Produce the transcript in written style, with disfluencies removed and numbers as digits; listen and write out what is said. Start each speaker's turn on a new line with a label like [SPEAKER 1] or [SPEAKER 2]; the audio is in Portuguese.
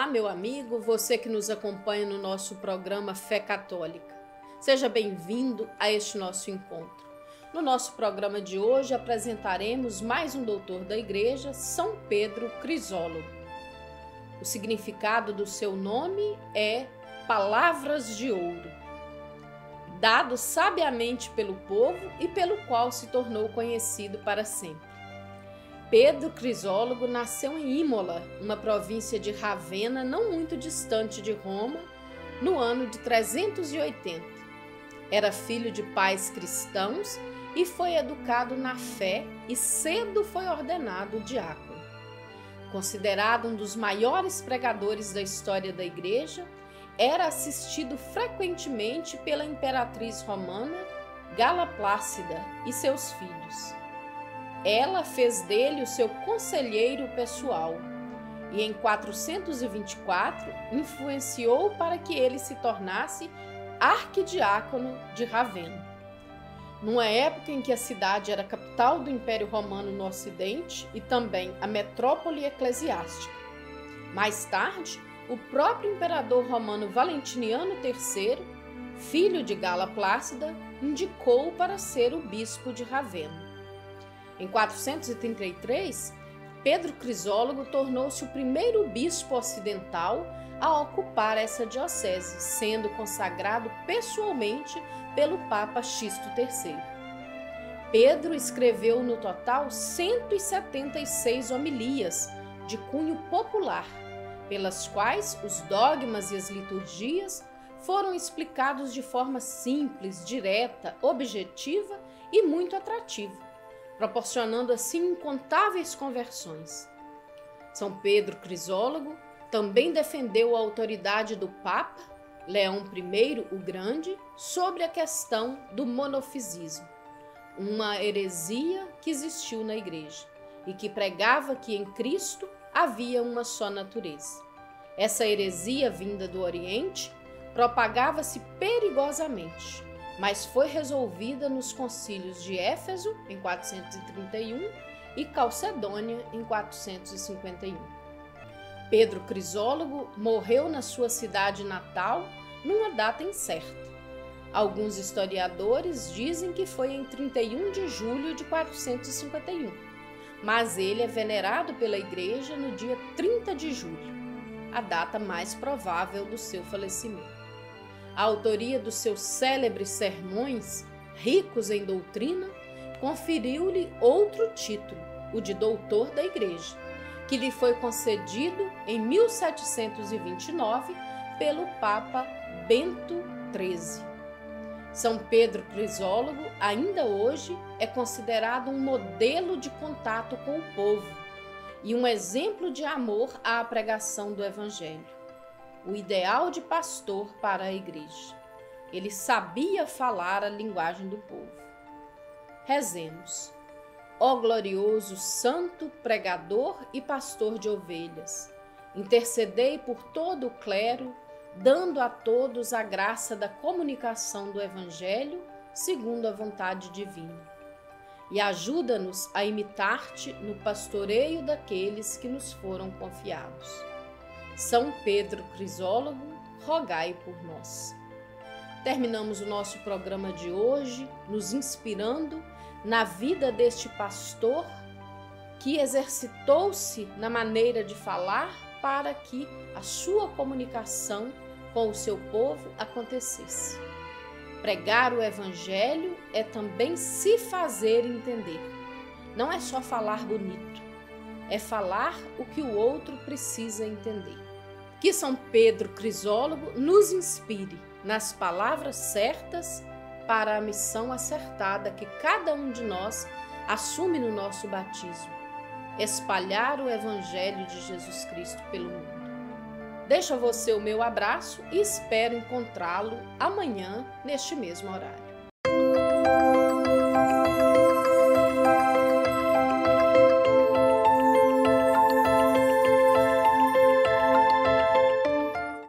[SPEAKER 1] Olá, meu amigo, você que nos acompanha no nosso programa Fé Católica. Seja bem-vindo a este nosso encontro. No nosso programa de hoje apresentaremos mais um doutor da Igreja, São Pedro Crisólogo. O significado do seu nome é Palavras de Ouro, dado sabiamente pelo povo e pelo qual se tornou conhecido para sempre. Pedro Crisólogo nasceu em Imola, uma província de Ravenna não muito distante de Roma, no ano de 380. Era filho de pais cristãos e foi educado na fé e cedo foi ordenado diácono. Considerado um dos maiores pregadores da história da Igreja, era assistido frequentemente pela imperatriz romana Gala Plácida e seus filhos. Ela fez dele o seu conselheiro pessoal e em 424 influenciou para que ele se tornasse arquidiácono de Ravenna. Numa época em que a cidade era capital do Império Romano no Ocidente e também a metrópole eclesiástica. Mais tarde, o próprio imperador romano Valentiniano III, filho de Gala Plácida, indicou-o para ser o bispo de Ravenna. Em 433, Pedro Crisólogo tornou-se o primeiro bispo ocidental a ocupar essa diocese, sendo consagrado pessoalmente pelo Papa Xisto III. Pedro escreveu no total 176 homilias de cunho popular, pelas quais os dogmas e as liturgias foram explicados de forma simples, direta, objetiva e muito atrativa, proporcionando assim incontáveis conversões. São Pedro Crisólogo também defendeu a autoridade do Papa Leão I o Grande sobre a questão do monofisismo, uma heresia que existiu na Igreja e que pregava que em Cristo havia uma só natureza. Essa heresia vinda do Oriente propagava-se perigosamente, mas foi resolvida nos concílios de Éfeso, em 431, e Calcedônia, em 451. Pedro Crisólogo morreu na sua cidade natal numa data incerta. Alguns historiadores dizem que foi em 31 de julho de 451, mas ele é venerado pela Igreja no dia 30 de julho, a data mais provável do seu falecimento. A autoria dos seus célebres sermões, ricos em doutrina, conferiu-lhe outro título, o de doutor da Igreja, que lhe foi concedido em 1729 pelo Papa Bento XIII. São Pedro Crisólogo, ainda hoje, é considerado um modelo de contato com o povo e um exemplo de amor à pregação do Evangelho. O ideal de pastor para a Igreja. Ele sabia falar a linguagem do povo. Rezemos. Ó glorioso santo pregador e pastor de ovelhas, intercedei por todo o clero, dando a todos a graça da comunicação do Evangelho segundo a vontade divina. E ajuda-nos a imitar-te no pastoreio daqueles que nos foram confiados. São Pedro Crisólogo, rogai por nós. Terminamos o nosso programa de hoje nos inspirando na vida deste pastor que exercitou-se na maneira de falar para que a sua comunicação com o seu povo acontecesse. Pregar o Evangelho é também se fazer entender. Não é só falar bonito, é falar o que o outro precisa entender. Que São Pedro Crisólogo nos inspire nas palavras certas para a missão acertada que cada um de nós assume no nosso batismo: espalhar o Evangelho de Jesus Cristo pelo mundo. Deixo a você o meu abraço e espero encontrá-lo amanhã neste mesmo horário.